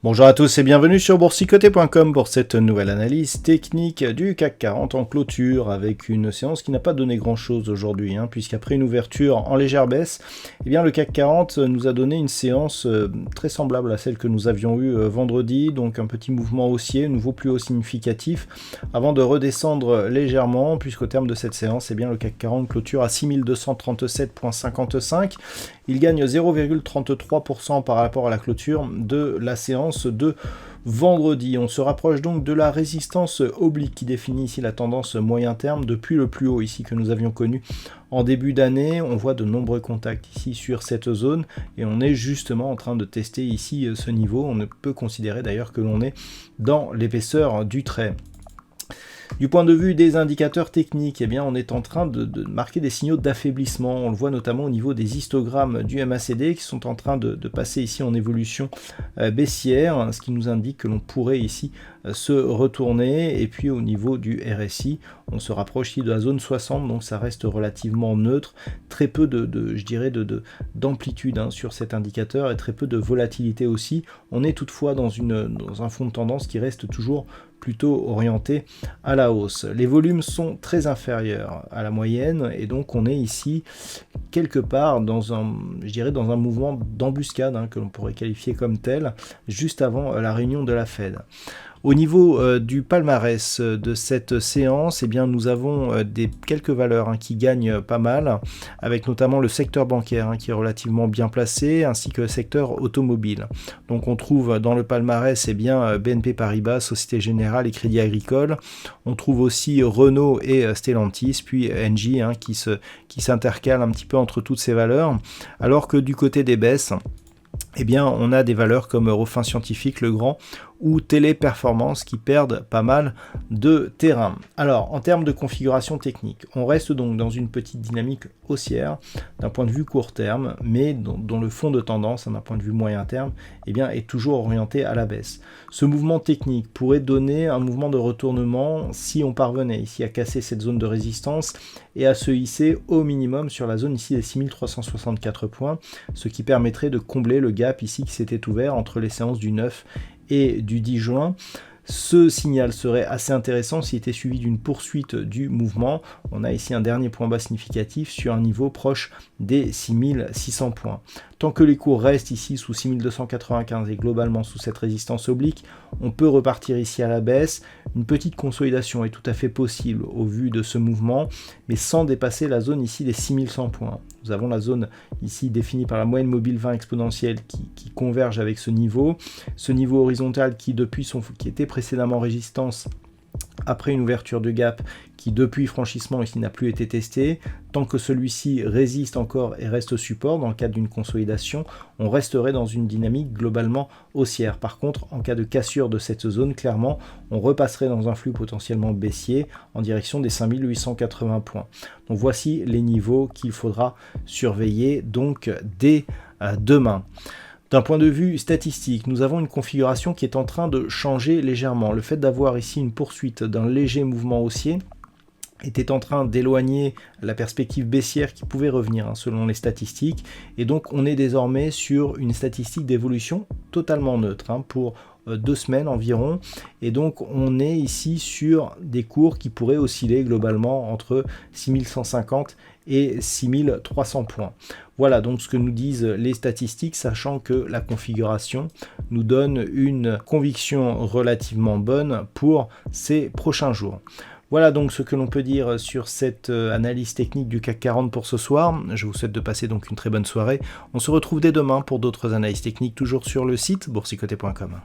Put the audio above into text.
Bonjour à tous et bienvenue sur boursicoté.com pour cette nouvelle analyse technique du CAC 40 en clôture avec une séance qui n'a pas donné grand chose aujourd'hui puisqu'après une ouverture en légère baisse, le CAC 40 nous a donné une séance très semblable à celle que nous avions eue vendredi, donc un petit mouvement haussier, nouveau plus haut significatif avant de redescendre légèrement puisqu'au terme de cette séance, le CAC 40 clôture à 6237,55. Il gagne 0,33% par rapport à la clôture de la séance de vendredi. On se rapproche donc de la résistance oblique qui définit ici la tendance moyen terme depuis le plus haut ici que nous avions connu en début d'année. On voit de nombreux contacts ici sur cette zone et on est justement en train de tester ici ce niveau. On ne peut considérer d'ailleurs que l'on est dans l'épaisseur du trait. Du point de vue des indicateurs techniques, on est en train de marquer des signaux d'affaiblissement. On le voit notamment au niveau des histogrammes du MACD qui sont en train de passer ici en évolution baissière, ce qui nous indique que l'on pourrait ici se retourner. Et puis au niveau du RSI, on se rapproche ici de la zone 60, donc ça reste relativement neutre. Très peu d'amplitude sur cet indicateur et très peu de volatilité aussi. On est toutefois dans un fond de tendance qui reste toujours plutôt orienté à la hausse. Les volumes sont très inférieurs à la moyenne et donc on est ici quelque part dans un mouvement d'embuscade que l'on pourrait qualifier comme tel, juste avant la réunion de la Fed. Au niveau du palmarès de cette séance, nous avons quelques valeurs qui gagnent pas mal, avec notamment le secteur bancaire qui est relativement bien placé, ainsi que le secteur automobile. Donc on trouve dans le palmarès BNP Paribas, Société Générale et Crédit Agricole. On trouve aussi Renault et Stellantis, puis Engie qui s'intercalent un petit peu entre toutes ces valeurs, alors que du côté des baisses, on a des valeurs comme Eurofins Scientifique, Legrand ou Téléperformance qui perdent pas mal de terrain. Alors, en termes de configuration technique, on reste donc dans une petite dynamique haussière d'un point de vue court terme, mais dont le fond de tendance, d'un point de vue moyen terme, est toujours orienté à la baisse. Ce mouvement technique pourrait donner un mouvement de retournement si on parvenait ici à casser cette zone de résistance et à se hisser au minimum sur la zone ici des 6364 points, ce qui permettrait de combler le gap ici qui s'était ouvert entre les séances du 9 et du 10 juin. Ce signal serait assez intéressant s'il était suivi d'une poursuite du mouvement. On a ici un dernier point bas significatif sur un niveau proche des 6600 points. Tant que les cours restent ici sous 6295 et globalement sous cette résistance oblique, on peut repartir ici à la baisse. Une petite consolidation est tout à fait possible au vu de ce mouvement, mais sans dépasser la zone ici des 6100 points. Nous avons la zone ici définie par la moyenne mobile 20 exponentielle qui converge avec ce niveau horizontal qui était précédemment résistance après une ouverture de gap qui depuis franchissement ici n'a plus été testé. Tant que celui-ci résiste encore et reste support dans le cadre d'une consolidation, on resterait dans une dynamique globalement haussière. Par contre, en cas de cassure de cette zone, clairement, on repasserait dans un flux potentiellement baissier en direction des 5880 points. Donc voici les niveaux qu'il faudra surveiller donc dès demain. D'un point de vue statistique, nous avons une configuration qui est en train de changer légèrement. Le fait d'avoir ici une poursuite d'un léger mouvement haussier était en train d'éloigner la perspective baissière qui pouvait revenir selon les statistiques. Et donc on est désormais sur une statistique d'évolution totalement neutre pour 2 semaines environ. Et donc on est ici sur des cours qui pourraient osciller globalement entre 6150 et 6300 points. Voilà donc ce que nous disent les statistiques, sachant que la configuration nous donne une conviction relativement bonne pour ces prochains jours. Voilà donc ce que l'on peut dire sur cette analyse technique du CAC 40 pour ce soir. Je vous souhaite de passer donc une très bonne soirée. On se retrouve dès demain pour d'autres analyses techniques, toujours sur le site boursicoté.com.